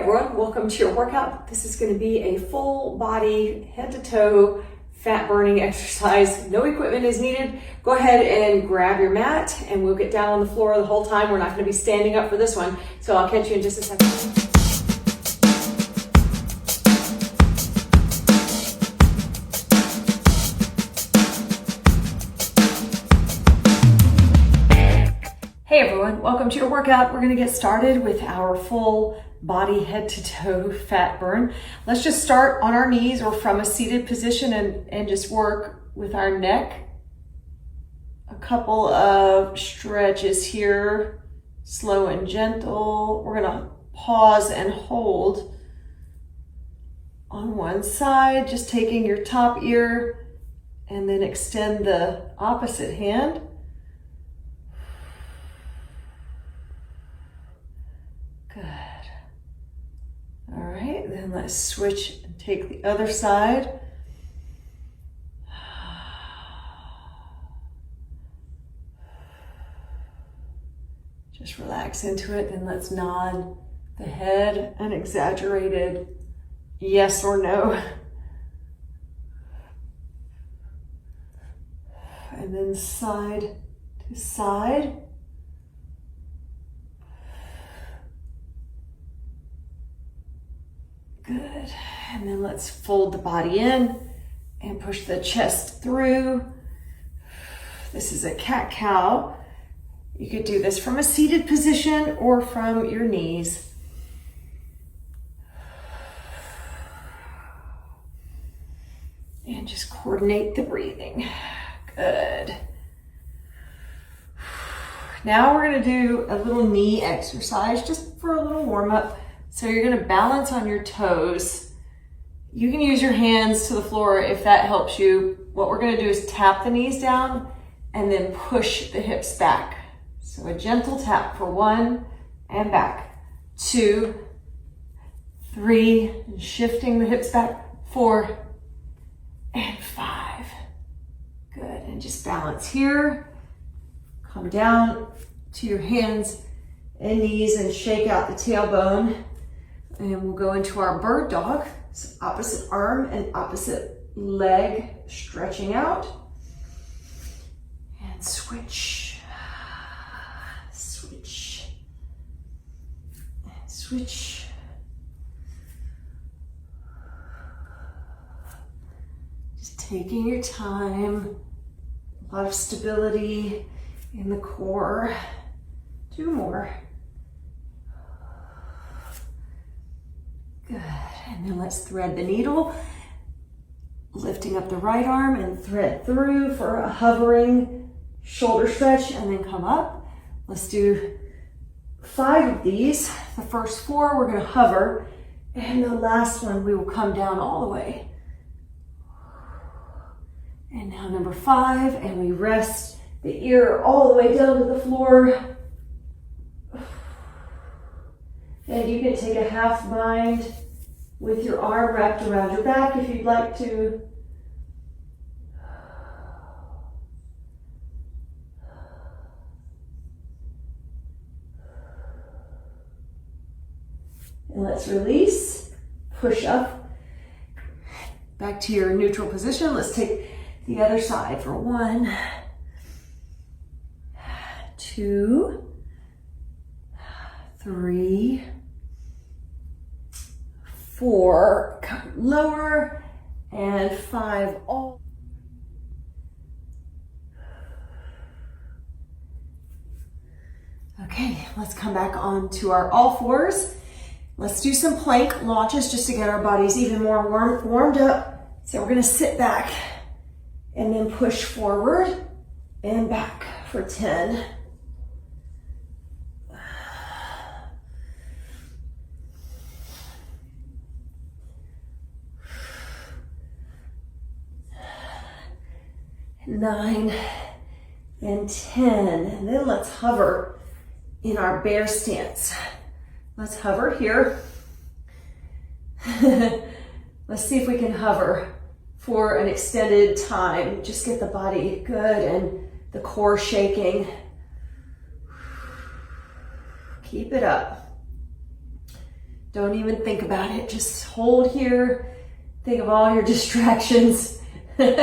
everyone, welcome to your workout. This is going to be a full body, head to toe, fat burning exercise. No equipment is needed. Go ahead and grab your mat and we'll get down on the floor the whole time. We're not going to be standing up for this one, so I'll catch you in just a second. Hey everyone, welcome to your workout. We're going to get started with our full body head to toe fat burn. Let's just start on our knees or from a seated position and just work with our neck. A couple of stretches here, slow and gentle. We're going to pause and hold on one side, just taking your top ear and then extend the opposite hand. Good. All right, then let's switch and take the other side. Just relax into it, then let's nod the head, an exaggerated yes or no. And then side to side. Good. And then let's fold the body in and push the chest through. This is a cat-cow. You could do this from a seated position or from your knees. And just coordinate the breathing. Good. Now we're going to do a little knee exercise just for a little warm-up. So you're going to balance on your toes. You can use your hands to the floor if that helps you. What we're going to do is tap the knees down and then push the hips back. So a gentle tap for 1 and back, 2, 3, and shifting the hips back, 4 and 5. Good, and just balance here. Come down to your hands and knees and shake out the tailbone. And we'll go into our bird dog. So opposite arm and opposite leg stretching out. And switch. Switch. And switch. Just taking your time. A lot of stability in the core. 2 more. Good, and then let's thread the needle, lifting up the right arm and thread through for a hovering shoulder stretch and then come up. Let's do 5 of these. The first 4 we're going to hover, and the last one we will come down all the way. And now number 5, and we rest the ear all the way down to the floor. And you can take a half bind with your arm wrapped around your back if you'd like to. And let's release, push up, back to your neutral position. Let's take the other side for 1, 2, 3, 4, come lower, and 5 all. Okay, let's come back on to our all fours. Let's do some plank launches just to get our bodies even more warmed up. So we're gonna sit back and then push forward and back for 10. Nine and 10, and then let's hover in our bear stance. Let's hover here. Let's see if we can hover for an extended time. Just get the body good and the core shaking. Keep it up. Don't even think about it. Just hold here. Think of all your distractions. Good.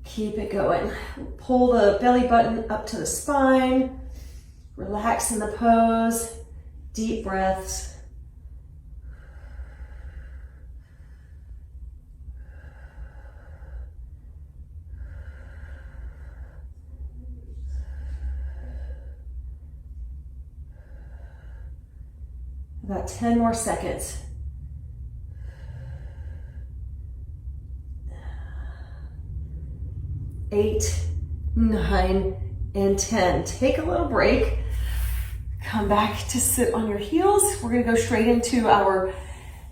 Keep it going. Pull the belly button up to the spine. Relax in the pose. Deep breaths. About 10 more seconds. 8, 9, and 10. Take a little break. Come back to sit on your heels. We're gonna go straight into our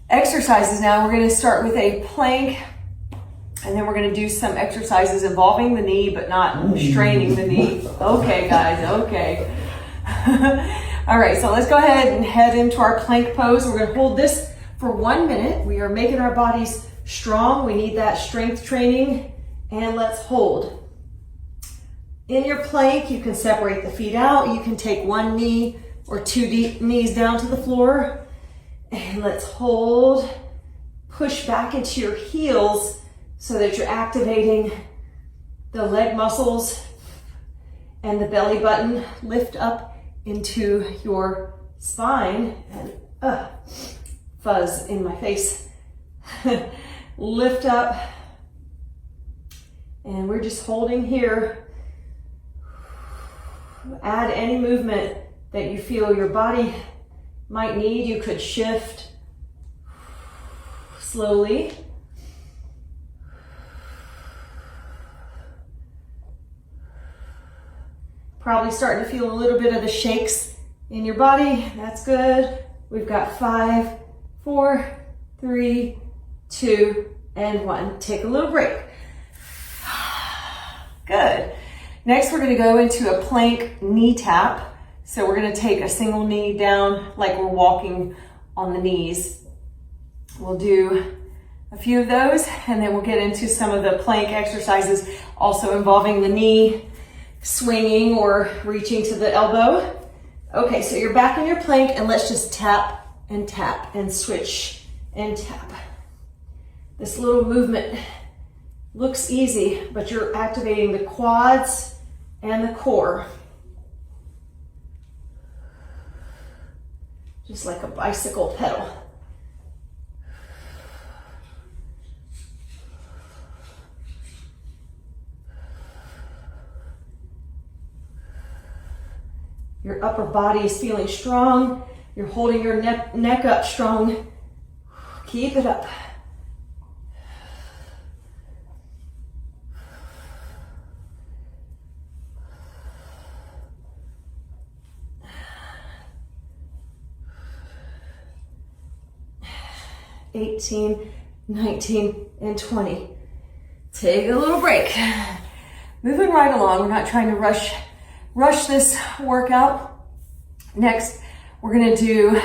exercises now. We're gonna start with a plank, and then we're gonna do some exercises involving the knee, but not straining the knee. Okay, guys, okay. All right, so let's go ahead and head into our plank pose. We're gonna hold this for 1 minute. We are making our bodies strong. We need that strength training, and let's hold. In your plank, you can separate the feet out. You can take one knee or two knees down to the floor, and let's hold. Push back into your heels so that you're activating the leg muscles and the belly button. Lift up into your spine, and fuzz in my face. Lift up, and we're just holding here. Add any movement that you feel your body might need. You could shift slowly. Probably starting to feel a little bit of the shakes in your body. That's good. We've got 5, 4, 3, 2, and 1. Take a little break. Good. Next, we're going to go into a plank knee tap. So we're going to take a single knee down like we're walking on the knees. We'll do a few of those, and then we'll get into some of the plank exercises also involving the knee swinging or reaching to the elbow. Okay, so you're back in your plank, and let's just tap and switch and tap. This little movement looks easy, but you're activating the quads and the core. Just like a bicycle pedal. Your upper body is feeling strong. You're holding your neck up strong. Keep it up. $18, 19, and 20. Take a little break. Moving right along. We're not trying to rush this workout. Next, we're going to do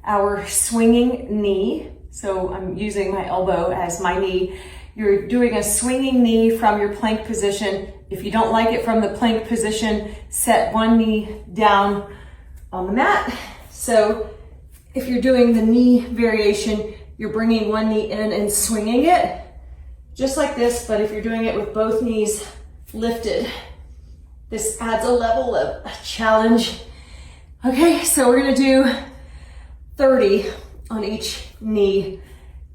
our swinging knee. So I'm using my elbow as my knee. You're doing a swinging knee from your plank position. If you don't like it from the plank position, set one knee down on the mat. So if you're doing the knee variation, you're bringing one knee in and swinging it, just like this, but if you're doing it with both knees lifted, this adds a level of challenge. Okay, so we're gonna do 30 on each knee,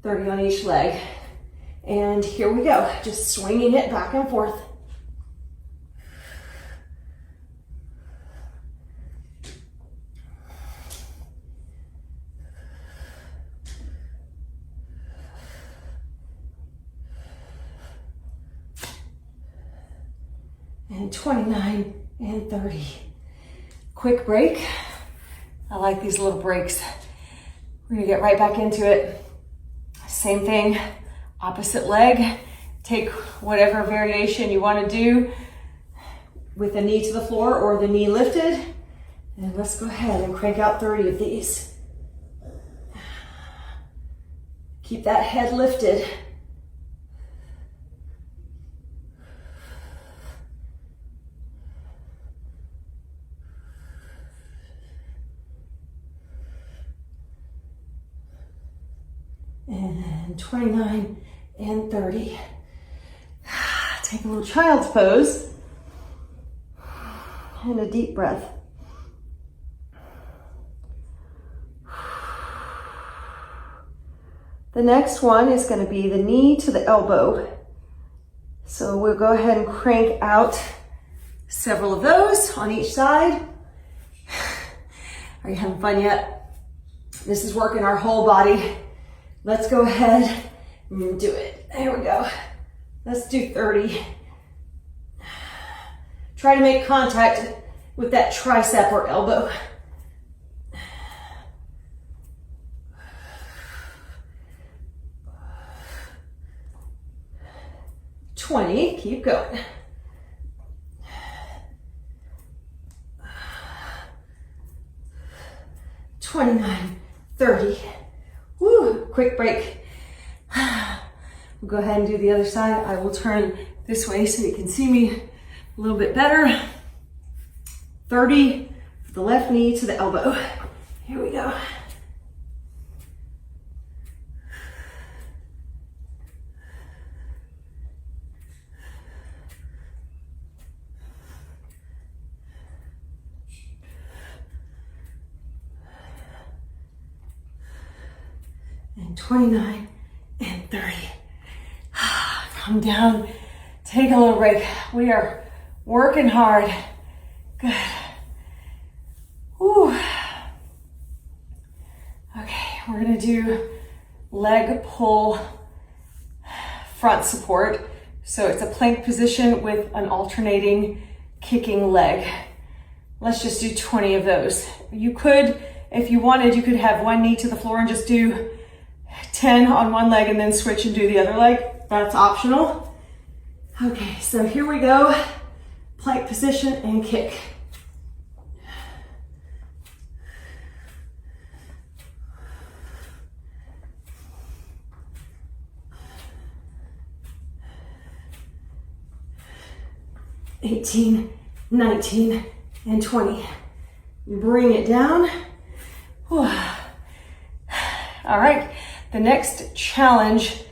30 on each leg. And here we go, just swinging it back and forth. And 29 and 30. Quick break. I like these little breaks. We're gonna get right back into it. Same thing, opposite leg. Take whatever variation you wanna do with the knee to the floor or the knee lifted. And let's go ahead and crank out 30 of these. Keep that head lifted. and 29 and 30. Take a little child's pose and a deep breath. The next one is going to be the knee to the elbow. So we'll go ahead and crank out several of those on each side. Are you having fun yet? This is working our whole body. Let's go ahead and do it. There we go. Let's do 30. Try to make contact with that tricep or elbow. Keep going. 29, 30. Woo, quick break. We'll go ahead and do the other side. I will turn this way so you can see me a little bit better. 30, the left knee to the elbow. Here we go. And 29 and 30. Come down, take a little break. We are working hard. Good. Whew. Okay, we're gonna do leg pull front support. So it's a plank position with an alternating kicking leg. Let's just do 20 of those. You could, if you wanted, you could have one knee to the floor and just do 10 on one leg and then switch and do the other leg. That's optional. Okay, so here we go. Plank position and kick. $18, 19, and 20. Bring it down. Whew. All right, the next challenge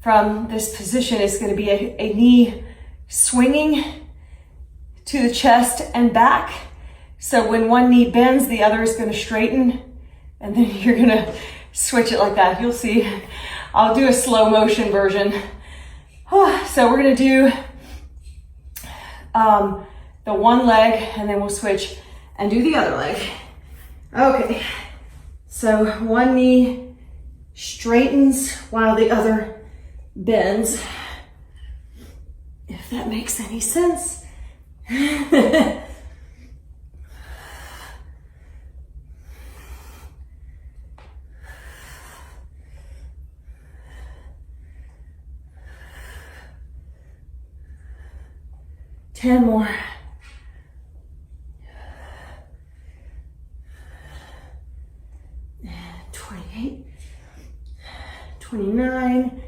from this position is going to be a knee swinging to the chest and back. So when one knee bends, the other is going to straighten, and then you're going to switch it like that. You'll see. I'll do a slow motion version. So we're going to do the one leg, and then we'll switch and do the other leg. Okay, so one knee straightens while the other bends, if that makes any sense. 10 more. 28, 29,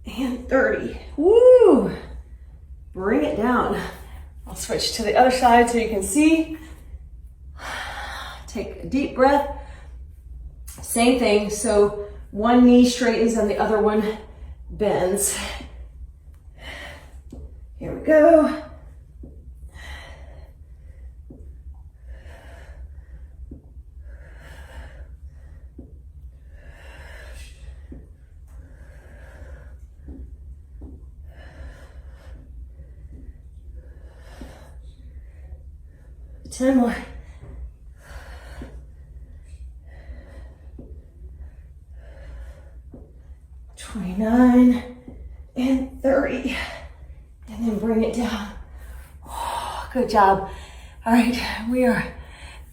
and 30. Woo! Bring it down. I'll switch to the other side so you can see. Take a deep breath. Same thing. So one knee straightens and the other one bends. Here we go. Ten more. 29 and 30. And then bring it down. Oh, good job. All right, we are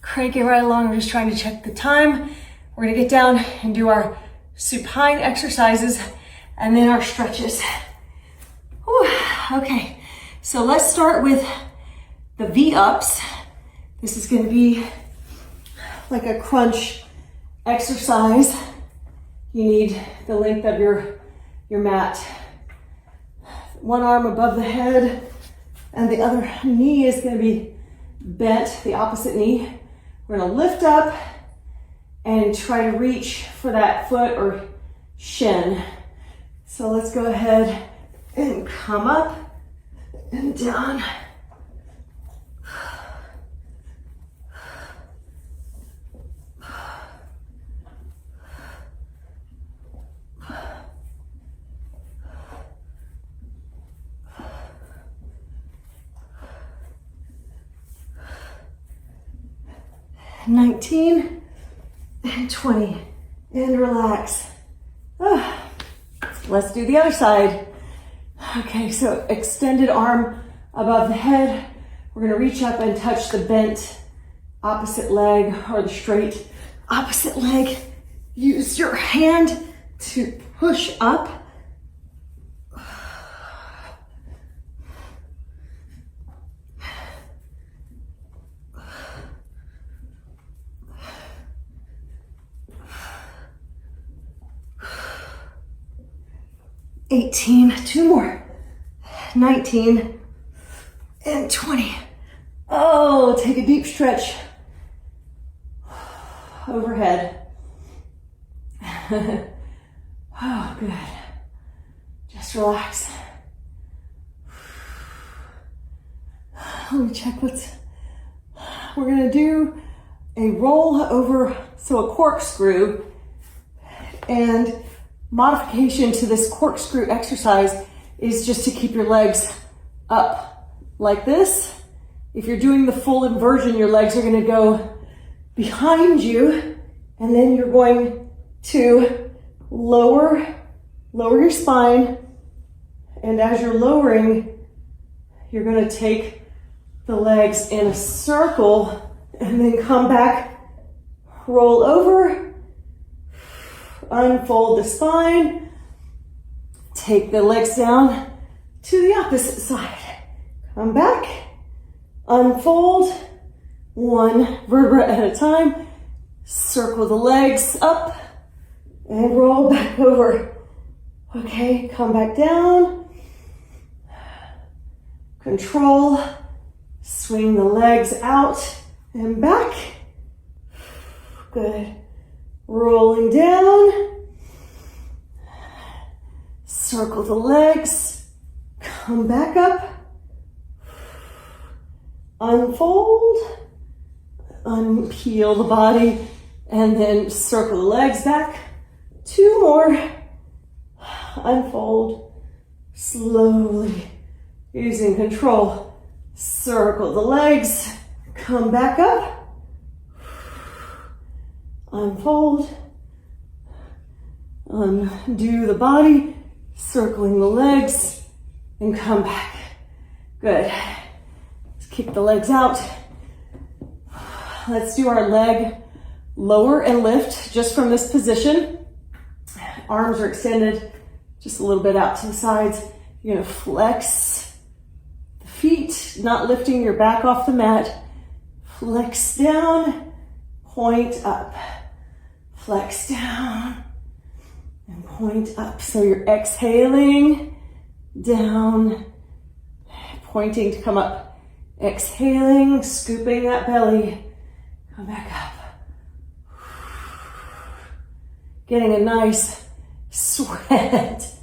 cranking right along. We're just trying to check the time. We're gonna get down and do our supine exercises and then our stretches. Whew. Okay, so let's start with the V-ups. This is gonna be like a crunch exercise. You need the length of your mat. One arm above the head and the other knee is gonna be bent, the opposite knee. We're gonna lift up and try to reach for that foot or shin. So let's go ahead and come up and down. And 19 and 20 and relax. Let's do the other side. Okay, so extended arm above the head. We're gonna reach up and touch the bent opposite leg or the straight opposite leg. Use your hand to push up. Two more. 19 and 20. Oh, take a deep stretch overhead. Oh, good. Just relax. Let me check we're gonna do a roll over, so a corkscrew, and modification to this corkscrew exercise is just to keep your legs up like this. If you're doing the full inversion, your legs are going to go behind you, and then you're going to lower your spine, and as you're lowering, you're going to take the legs in a circle and then come back, roll over, unfold the spine, take the legs down to the opposite side. Come back, unfold, one vertebra at a time, circle the legs up, and roll back over. Okay, come back down, control, swing the legs out and back. Good. Rolling down, circle the legs, come back up, unfold, unpeel the body, and then circle the legs back. Two more, unfold, slowly, using control, circle the legs, come back up, unfold, undo the body, circling the legs, and come back. Good. Let's kick the legs out. Let's do our leg lower and lift just from this position. Arms are extended just a little bit out to the sides. You're gonna flex the feet, not lifting your back off the mat. Flex down, point up. Flex down and point up. So you're exhaling down, pointing to come up. Exhaling, scooping that belly. Come back up. Getting a nice sweat.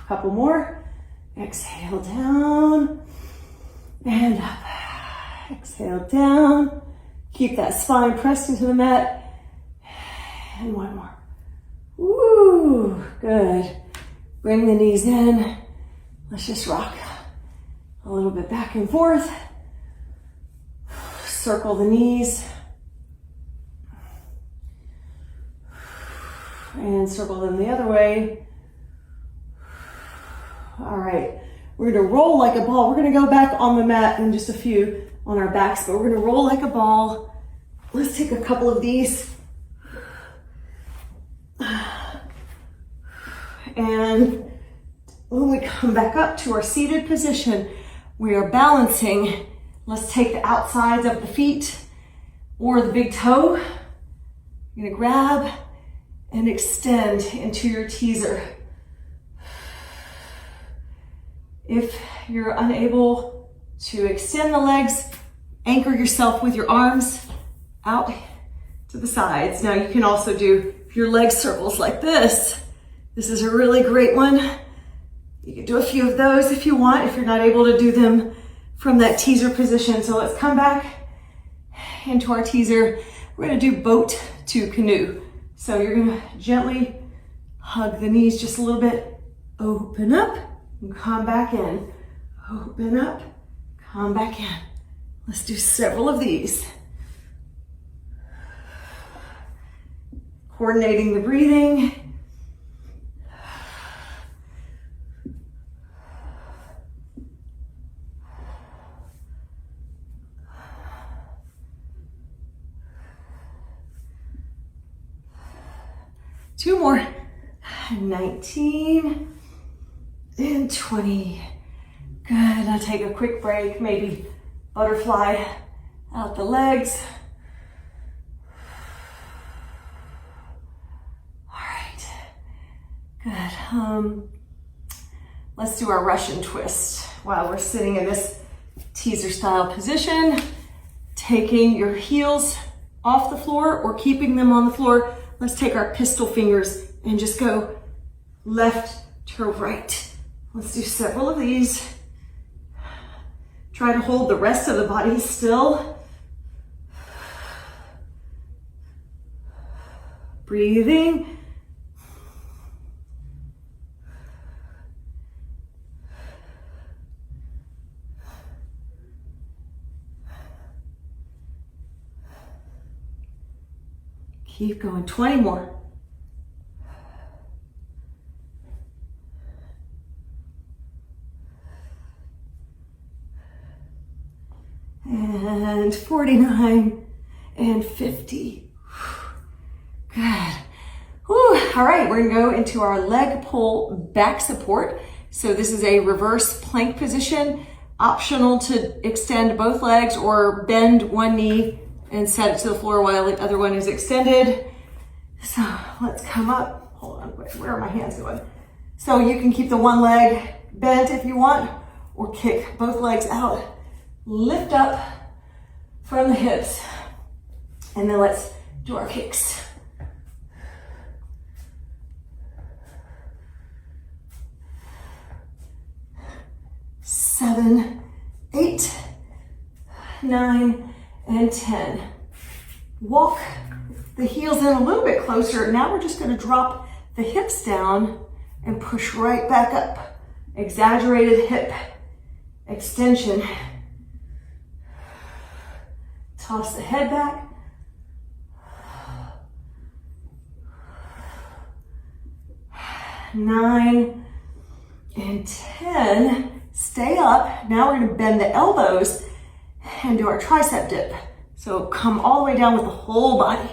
Couple more. Exhale down and up. Exhale down. Keep that spine pressed into the mat. And one more. Woo, good. Bring the knees in. Let's just rock a little bit back and forth. Circle the knees. And circle them the other way. All right, we're gonna roll like a ball. We're gonna go back on the mat in just a few on our backs, but we're gonna roll like a ball. Let's take a couple of these. And when we come back up to our seated position, we are balancing. Let's take the outsides of the feet or the big toe. You're gonna grab and extend into your teaser. If you're unable to extend the legs, anchor yourself with your arms out to the sides. Now you can also do your leg circles like this. This is a really great one. You can do a few of those if you want, if you're not able to do them from that teaser position. So let's come back into our teaser. We're gonna do boat to canoe. So you're gonna gently hug the knees just a little bit. Open up and come back in. Open up, come back in. Let's do several of these. Coordinating the breathing. Two more. 19 and 20. Good. Now take a quick break. Maybe butterfly out the legs. All right. Good. Let's do our Russian twist while we're sitting in this teaser style position. Taking your heels off the floor or keeping them on the floor. Let's take our pistol fingers and just go left to right. Let's do several of these. Try to hold the rest of the body still. Breathing. Keep going, 20 more. And 49 and 50. Good. Whew. All right, we're gonna go into our leg pull back support. So this is a reverse plank position. Optional to extend both legs or bend one knee and set it to the floor while the other one is extended. So let's come up. Hold on, where are my hands going? So you can keep the one leg bent if you want, or kick both legs out. Lift up from the hips. And then let's do our kicks. Seven, 8, 9, and 10. Walk the heels in a little bit closer. Now we're just gonna drop the hips down and push right back up. Exaggerated hip extension. Toss the head back. Nine and 10. Stay up. Now we're gonna bend the elbows and do our tricep dip. So come all the way down with the whole body.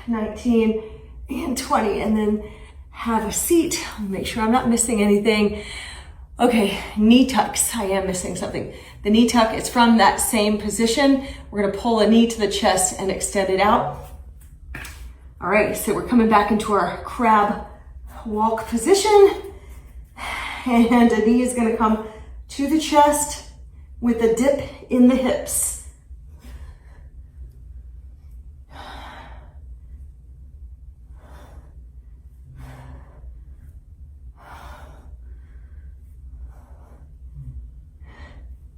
$19 and $20, and then have a seat. Make sure I'm not missing anything. Okay, knee tucks. I am missing something. The knee tuck is from that same position. We're gonna pull a knee to the chest and extend it out. All right, so we're coming back into our crab walk position. And a knee is gonna come to the chest with a dip in the hips.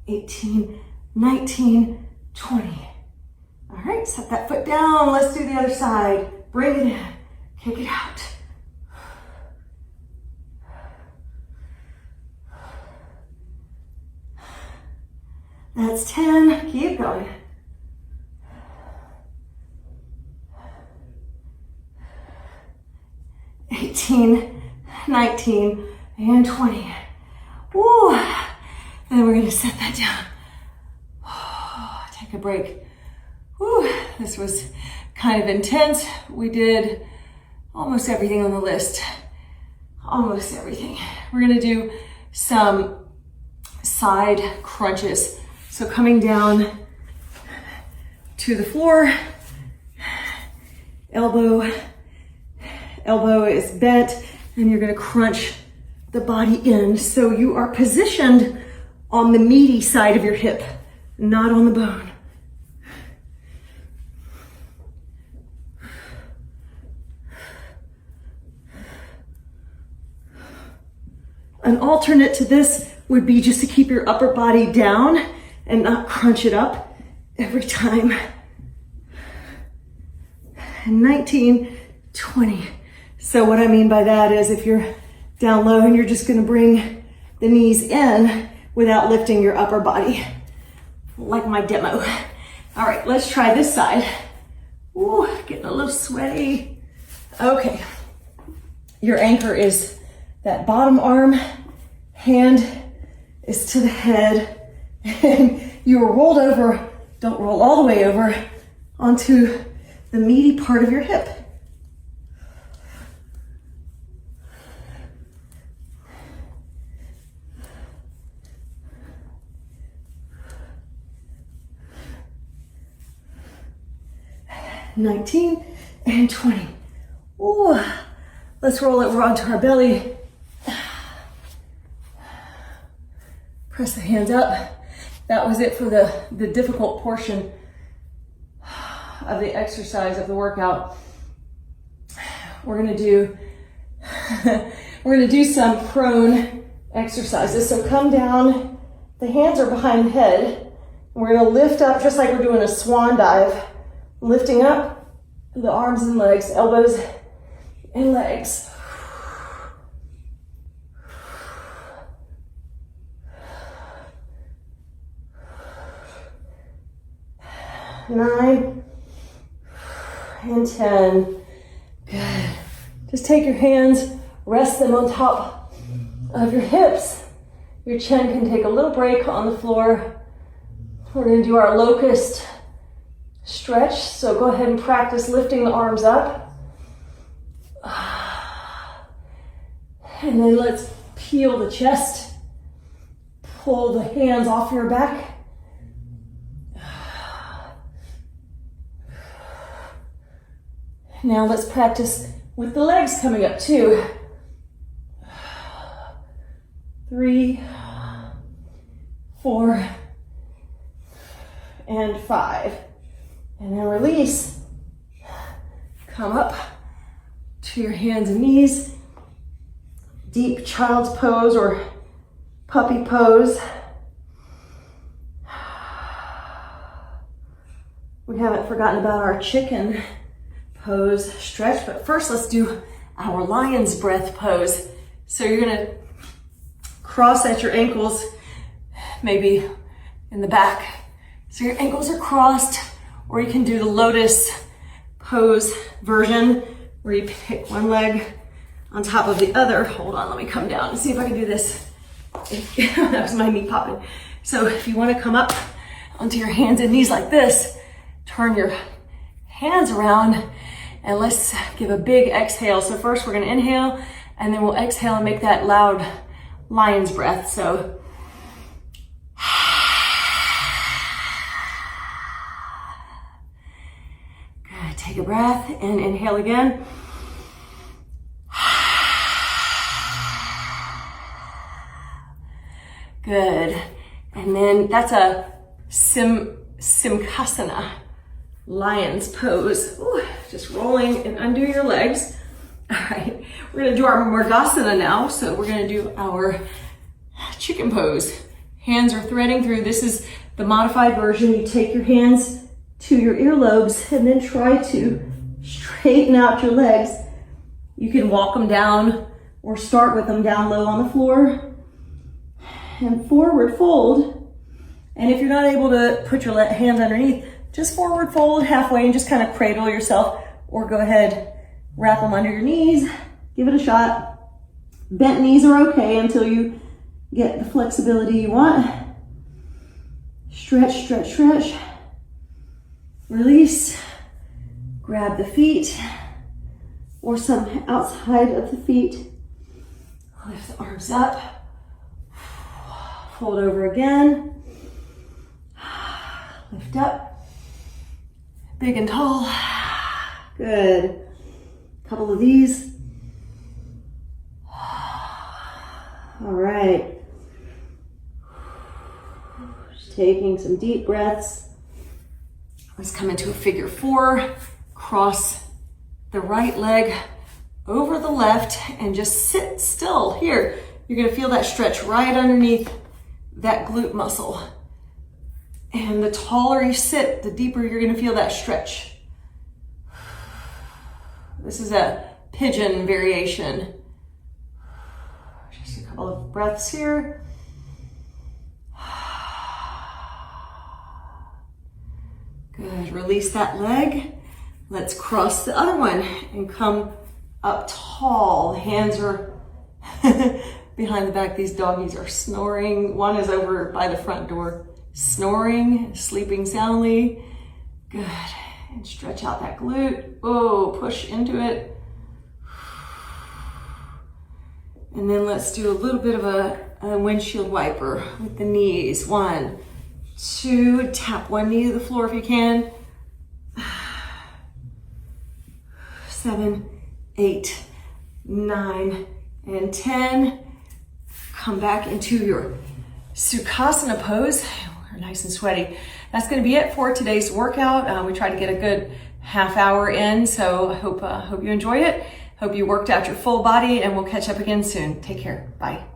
$18, $19, $20. All right, set that foot down. Let's do the other side. Bring it in, kick it out. That's 10, keep going. $18, $19, and $20. Woo. And then we're gonna set that down. Take a break. Whew, this was kind of intense. We did almost everything on the list. Almost everything. We're gonna do some side crunches. So coming down to the floor, elbow, elbow is bent, and you're gonna crunch the body in. So you are positioned on the meaty side of your hip, not on the bone. An alternate to this would be just to keep your upper body down and not crunch it up every time. 19, 20. So what I mean by that is if you're down low and you're just gonna bring the knees in without lifting your upper body, like my demo. All right, let's try this side. Ooh, getting a little sweaty. Okay, your anchor is that bottom arm, hand is to the head, and you are rolled over, don't roll all the way over, onto the meaty part of your hip. $19 and $20. Ooh. Let's roll it onto our belly. Press the hands up. That was it for the difficult portion of the exercise of the workout. We're gonna do some prone exercises. So come down, the hands are behind the head, and we're gonna lift up just like we're doing a swan dive. Lifting up the arms and legs, elbows and legs. Nine and 10. Good. Just take your hands, rest them on top of your hips. Your chin can take a little break on the floor. We're going to do our locust stretch, so go ahead and practice lifting the arms up. And then let's peel the chest. Pull the hands off your back. Now let's practice with the legs coming up too. 3, 4, and 5. And then release. Come up to your hands and knees. Deep child's pose or puppy pose. We haven't forgotten about our chicken pose stretch, but first let's do our lion's breath pose. So you're gonna cross at your ankles, maybe in the back. So your ankles are crossed, or you can do the lotus pose version where you pick one leg on top of the other. Hold on, let me come down and see if I can do this. That was my knee popping. So if you want to come up onto your hands and knees like this, turn your hands around and let's give a big exhale. So first we're going to inhale and then we'll exhale and make that loud lion's breath. So good. Take a breath and inhale again. Good. And then that's a Simkhasana, lion's pose. Ooh, just rolling and undo your legs. All right, we're gonna do our Murgasana now. So we're gonna do our chicken pose. Hands are threading through. This is the modified version. You take your hands to your earlobes and then try to straighten out your legs. You can walk them down or start with them down low on the floor. And forward fold. And if you're not able to put your hands underneath, just forward fold halfway and just kind of cradle yourself, or go ahead, wrap them under your knees, give it a shot. Bent knees are okay until you get the flexibility you want. Stretch, stretch, stretch. Release. Grab the feet or some outside of the feet. Lift the arms up. Fold over again. Lift up. Big and tall. Good. Couple of these. taking some deep breaths. Let's come into a figure four, cross the right leg over the left and just sit still here. You're gonna feel that stretch right underneath that glute muscle. And the taller you sit, the deeper you're gonna feel that stretch. This is a pigeon variation. Just a couple of breaths here. Good, release that leg. Let's cross the other one and come up tall. Hands are behind the back. These doggies are snoring. One is over by the front door, snoring, sleeping soundly. Good, and stretch out that glute. Oh, push into it. And then let's do a little bit of a windshield wiper with the knees. 1, 2, tap one knee to the floor if you can. 7, 8, 9, and 10. Come back into your Sukhasana pose. We're nice and sweaty. That's going to be it for today's workout. We tried to get a good half hour in, so I hope you enjoy it. Hope you worked out your full body, and we'll catch up again soon. Take care. Bye.